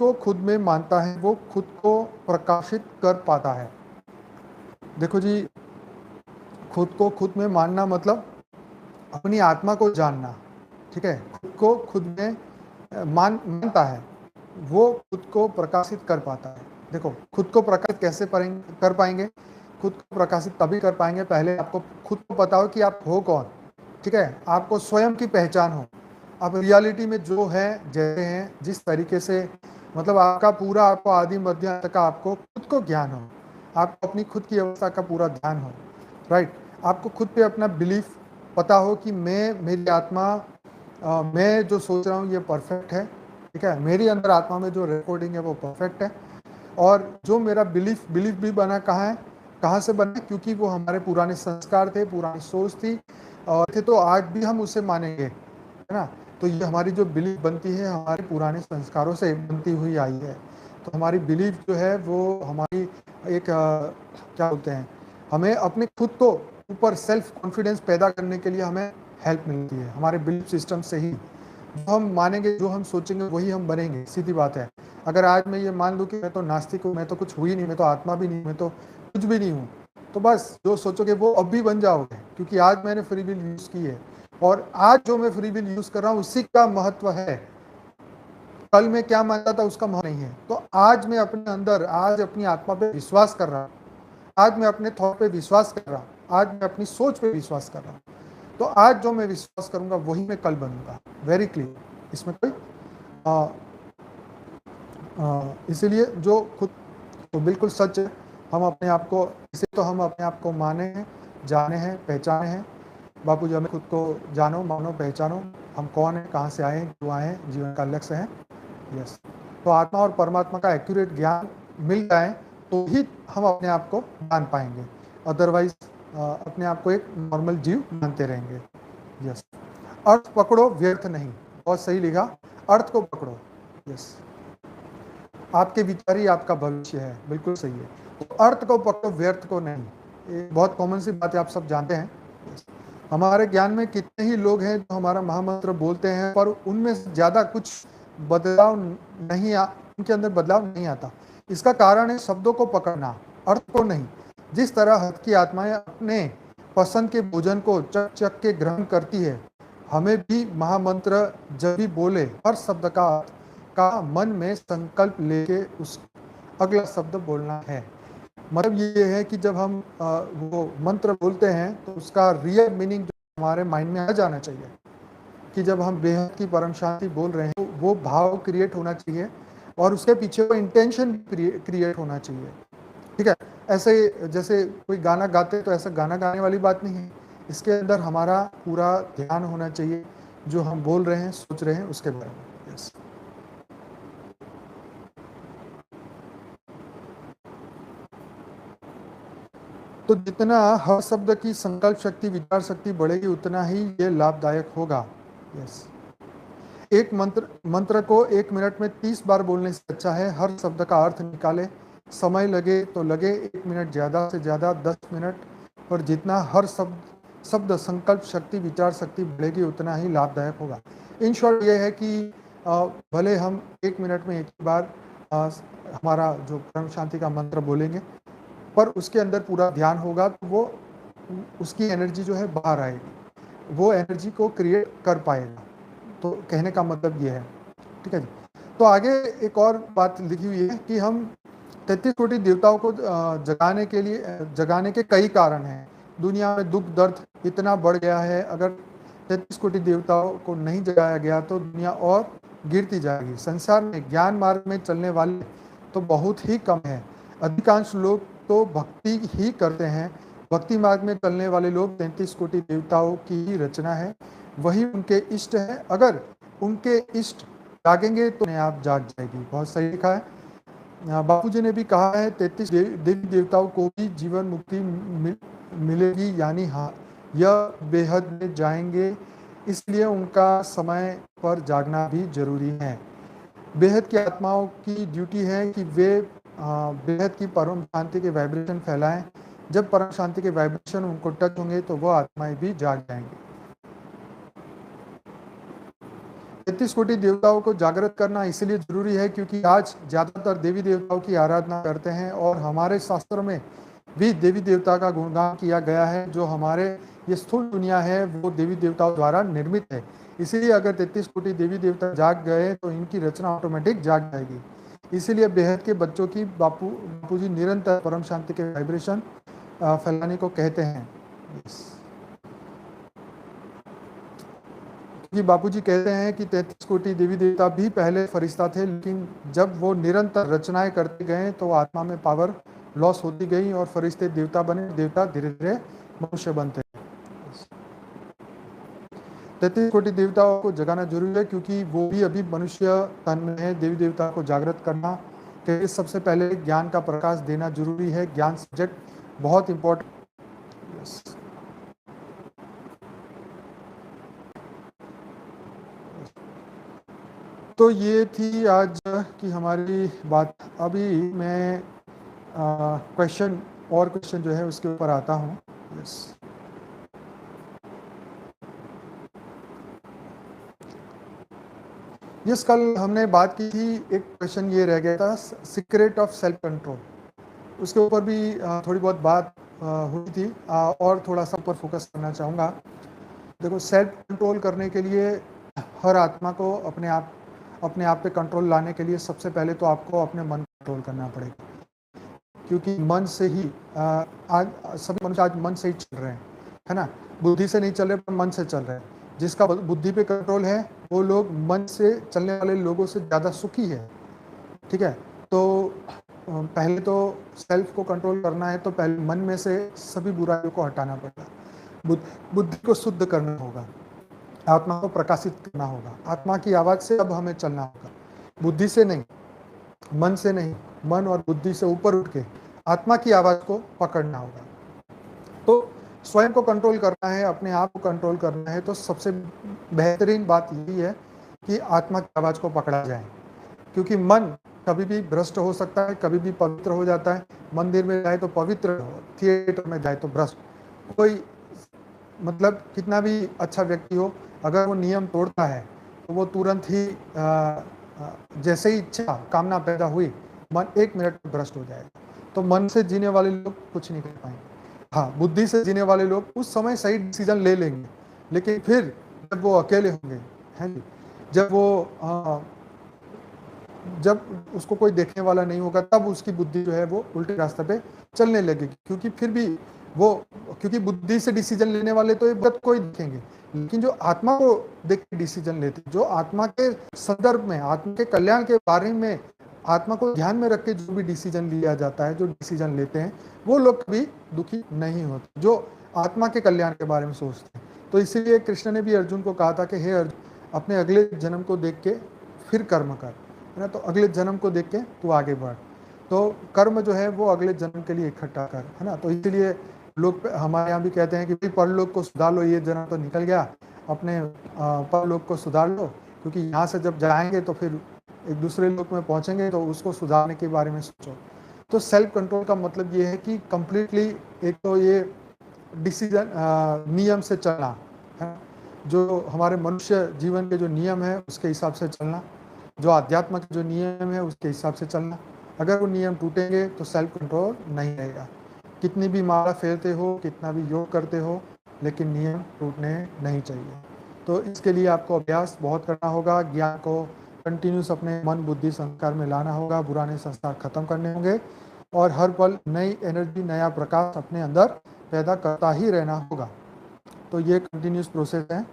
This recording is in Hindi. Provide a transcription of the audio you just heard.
को खुद में मानता है वो खुद को प्रकाशित कर पाता है। देखो जी, खुद को खुद में मानना मतलब अपनी आत्मा को जानना, ठीक है। खुद को खुद में मानता है वो खुद को प्रकाशित कर पाता है। देखो, खुद को प्रकाशित कैसे कर पाएंगे? खुद को प्रकाशित तभी कर पाएंगे पहले आपको खुद को पता हो कि आप हो कौन, ठीक है। आपको स्वयं की पहचान हो, आप रियलिटी में जो है, जैसे हैं, जिस तरीके से, मतलब आपका पूरा, आपको आदि मध्य अंत का आपको खुद को ज्ञान हो, आपको अपनी खुद की अवस्था का पूरा ध्यान हो, राइट। आपको खुद पे अपना बिलीफ पता हो कि मेरी आत्मा, मैं जो सोच रहा हूँ ये परफेक्ट है, ठीक है। मेरी अंदर आत्मा में जो रिकॉर्डिंग है वो परफेक्ट है। और जो मेरा बिलीफ भी बना कहाँ से बना? क्योंकि वो हमारे पुराने संस्कार थे, पुरानी सोच थी और थे, तो आज भी हम उसे मानेंगे, है ना। तो ये हमारी जो बिलीफ बनती है हमारे पुराने संस्कारों से बनती हुई आई है। तो हमारी बिलीफ जो है वो हमारी एक क्या बोलते हैं, हमें अपने खुद को ऊपर सेल्फ कॉन्फिडेंस पैदा करने के लिए हमें हेल्प मिलती है हमारे बिलीफ सिस्टम से ही। जो हम मानेंगे, जो हम सोचेंगे, वही हम बनेंगे, सीधी बात है। अगर आज मैं ये मान लूँ कि मैं तो नास्तिक हूँ, मैं तो कुछ हुई नहीं, मैं तो आत्मा भी नहीं, मैं तो कुछ भी नहीं हूँ, तो बस जो सोचोगे वो अब भी बन जाओगे, क्योंकि आज मैंने फ्री विल यूज़ की है। और आज जो मैं फ्री विल यूज़ कर रहा हूँ उसी का महत्व है। कल मैं क्या मानता था उसका महत्व नहीं है। तो आज मैं अपने अंदर, आज अपनी आत्मा पे विश्वास कर रहा हूँ, आज मैं अपने थॉट पे विश्वास कर रहा हूँ, आज मैं अपनी सोच पे विश्वास कर रहा हूँ। तो आज जो मैं विश्वास करूंगा वही मैं कल बनूंगा। वेरी क्लियर, इसमें कोई इसीलिए जो खुद तो बिल्कुल सच है। हम अपने आप को, इसे तो हम अपने आप को माने हैं, जाने हैं, पहचाने हैं। बापू जी, हमें खुद को जानो, मानो, पहचानो, हम कौन है, कहाँ से आए हैं, क्यों आए हैं, जीवन का लक्ष्य है। यस, तो आत्मा और परमात्मा का एक्यूरेट ज्ञान मिल जाए तो ही हम अपने आप को जान पाएंगे, अदरवाइज अपने आप को एक नॉर्मल जीव मानते रहेंगे। यस, अर्थ पकड़ो, व्यर्थ नहीं। बहुत सही लिखा, अर्थ को पकड़ो। यस, आपके विचार ही आपका भविष्य है, बिल्कुल सही है। तो अर्थ को पकड़ो, व्यर्थ को नहीं। ये बहुत कॉमन सी बात है, आप सब जानते हैं। हमारे ज्ञान में कितने ही लोग हैं जो हमारा महामंत्र बोलते हैं, पर उनमें ज़्यादा कुछ बदलाव नहीं उनके अंदर बदलाव नहीं आता। इसका कारण है शब्दों को पकड़ना, अर्थ को नहीं। जिस तरह हद की आत्माएं अपने पसंद के भोजन को चक चक के ग्रहण करती है, हमें भी महामंत्र जब भी बोले हर शब्द का मन में संकल्प लेके उस अगला शब्द बोलना है। मतलब ये है कि जब हम वो मंत्र बोलते हैं तो उसका रियल मीनिंग जो हमारे माइंड में आ जाना चाहिए कि जब हम बेहद की परम शांति बोल रहे हैं वो भाव क्रिएट होना चाहिए और उसके पीछे वो इंटेंशन क्रिएट होना चाहिए, ठीक है। ऐसे जैसे कोई गाना गाते तो ऐसा गाना गाने वाली बात नहीं है, इसके अंदर हमारा पूरा ध्यान होना चाहिए जो हम बोल रहे हैं, सोच रहे हैं, उसके बारे में। यस, तो जितना हर शब्द की संकल्प शक्ति, विचार शक्ति बढ़ेगी उतना ही ये लाभदायक होगा। यस, एक मंत्र को 1 मिनट में 30 बार बोलने से अच्छा है हर शब्द का अर्थ निकाले। समय लगे तो लगे, 1 मिनट, ज़्यादा से ज़्यादा 10 मिनट, और जितना हर शब्द संकल्प शक्ति, विचार शक्ति बढ़ेगी उतना ही लाभदायक होगा। इन शॉर्ट ये है कि भले हम 1 मिनट में एक ही बार हमारा जो परम शांति का मंत्र बोलेंगे, पर उसके अंदर पूरा ध्यान होगा तो वो उसकी एनर्जी जो है बाहर आएगी, वो एनर्जी को क्रिएट कर पाएगा। तो कहने का मतलब ये है, ठीक है जी। तो आगे एक और बात लिखी हुई है कि हम 33 कोटि देवताओं को जगाने के कई कारण हैं। दुनिया में दुख दर्द इतना बढ़ गया है, अगर 33 कोटि देवताओं को नहीं जगाया गया तो दुनिया और गिरती जाएगी। संसार में ज्ञान मार्ग में चलने वाले तो बहुत ही कम है, अधिकांश लोग तो भक्ति ही करते हैं। भक्ति मार्ग में चलने वाले लोग 33 कोटि देवताओं की ही रचना है, वही उनके इष्ट है। अगर उनके इष्ट जागेंगे तो अपने आप जाग जाएगी। बहुत सही लिखा है। बापूजी ने भी कहा है 33 देवी देवताओं को भी जीवन मुक्ति मिलेगी, यानी हाँ, यह बेहद में जाएंगे, इसलिए उनका समय पर जागना भी जरूरी है। बेहद की आत्माओं की ड्यूटी है कि वे बेहद की परम शांति के वाइब्रेशन फैलाएं। जब परम शांति के वाइब्रेशन उनको टच होंगे तो वो आत्माएं भी जाग जाएंगी। 33 कोटि देवताओं को जागृत करना इसलिए जरूरी है क्योंकि आज ज़्यादातर देवी देवताओं की आराधना करते हैं और हमारे शास्त्रों में भी देवी देवता का गुणगान किया गया है। जो हमारे ये स्थूल दुनिया है वो देवी देवताओं द्वारा निर्मित है। इसीलिए अगर 33 कोटि देवी देवता जाग गए तो इनकी रचना ऑटोमेटिक जाग जाएगी। इसीलिए बेहद के बच्चों की बापूजी निरंतर परम शांति के वाइब्रेशन फैलाने को कहते हैं। कि बापूजी कहते हैं कि 33 कोटि देवी देवता भी पहले फरिश्ता थे, लेकिन जब वो निरंतर रचनाएं करते गए तो आत्मा में पावर लॉस होती गई और फरिश्ते देवता बने, देवता धीरे धीरे मनुष्य बनते। 33 कोटि देवताओं को जगाना जरूरी है क्योंकि वो भी अभी मनुष्य तन में है। देवी देवता को जागृत करना के लिए सबसे पहले ज्ञान का प्रकाश देना जरूरी है। ज्ञान सब्जेक्ट बहुत इंपॉर्टेंट। तो ये थी आज की हमारी बात। अभी मैं क्वेश्चन जो है उसके ऊपर आता हूँ। यस, कल हमने बात की थी, एक क्वेश्चन ये रह गया था, सीक्रेट ऑफ सेल्फ कंट्रोल। उसके ऊपर भी थोड़ी बहुत बात हुई थी और थोड़ा सा ऊपर फोकस करना चाहूँगा। देखो, सेल्फ कंट्रोल करने के लिए हर आत्मा को अपने आप पे कंट्रोल लाने के लिए सबसे पहले तो आपको अपने मन कंट्रोल करना पड़ेगा, क्योंकि मन से ही आज सभी मनुष्य आज मन से ही चल रहे हैं, है ना। बुद्धि से नहीं चल रहे पर मन से चल रहे हैं। जिसका बुद्धि पे कंट्रोल है वो लोग मन से चलने वाले लोगों से ज़्यादा सुखी है, ठीक है। तो पहले तो सेल्फ को कंट्रोल करना है तो पहले मन में से सभी बुराइयों को हटाना पड़ेगा, बुद्धि को शुद्ध करना होगा, आत्मा को प्रकाशित करना होगा। आत्मा की आवाज़ से अब हमें चलना होगा, बुद्धि से नहीं, मन से नहीं, मन और बुद्धि से ऊपर उठ के आत्मा की आवाज़ को पकड़ना होगा। तो स्वयं को कंट्रोल करना है, अपने आप को कंट्रोल करना है, तो सबसे बेहतरीन बात यही है कि आत्मा की आवाज़ को पकड़ा जाए, क्योंकि मन कभी भी भ्रष्ट हो सकता है, कभी भी पवित्र हो जाता है। मंदिर में जाए तो पवित्र, थिएटर में जाए तो भ्रष्ट। कोई मतलब कितना भी अच्छा व्यक्ति हो, अगर वो नियम तोड़ता है तो वो तुरंत ही जैसे ही इच्छा कामना पैदा हुई, मन 1 मिनट में भ्रष्ट हो जाएगा। तो मन से जीने वाले लोग कुछ नहीं कर पाएंगे। हाँ, बुद्धि से जीने वाले लोग उस समय सही डिसीजन ले लेंगे, लेकिन फिर जब वो अकेले होंगे, हैं जी, जब उसको कोई देखने वाला नहीं होगा, तब उसकी बुद्धि जो है वो उल्टे रास्ते पे चलने लगेगी। क्योंकि फिर भी क्योंकि बुद्धि से डिसीजन लेने वाले तो ये बात कोई देखेंगे, लेकिन जो आत्मा को देख के डिसीजन लेते, जो आत्मा के संदर्भ में, आत्मा के कल्याण के बारे में, आत्मा को ध्यान में रख के जो भी डिसीजन लिया जाता है, जो डिसीजन लेते हैं, वो लोग कभी दुखी नहीं होते, जो आत्मा के कल्याण के बारे में सोचते हैं। तो इसीलिए कृष्ण ने भी अर्जुन को कहा था कि हे अर्जुन, अपने अगले जन्म को देख के फिर कर्म कर, है ना। तो अगले जन्म को देख के तू आगे बढ़, तो कर्म जो है वो अगले जन्म के लिए इकट्ठा कर, है ना। तो इसीलिए लोग हमारे यहाँ भी कहते हैं कि भाई परलोक को सुधार लो, ये जन्म तो निकल गया, अपने परलोक को सुधार लो, क्योंकि यहाँ से जब जाएंगे तो फिर एक दूसरे लोक में पहुँचेंगे, तो उसको सुधारने के बारे में सोचो। तो सेल्फ कंट्रोल का मतलब ये है कि कम्प्लीटली एक तो ये डिसीजन नियम से चलना है, जो हमारे मनुष्य जीवन के जो नियम है उसके हिसाब से चलना, जो आध्यात्म के जो नियम है उसके हिसाब से चलना। अगर वो नियम टूटेंगे तो सेल्फ कंट्रोल नहीं रहेगा। कितनी भी माला फेरते हो, कितना भी योग करते हो, लेकिन नियम टूटने नहीं चाहिए। तो इसके लिए आपको अभ्यास बहुत करना होगा, ज्ञान को कंटिन्यूस अपने मन बुद्धि संस्कार में लाना होगा, पुराने संस्कार खत्म करने होंगे और हर पल नई एनर्जी, नया प्रकाश अपने अंदर पैदा करता ही रहना होगा। तो ये कंटिन्यूस प्रोसेस है।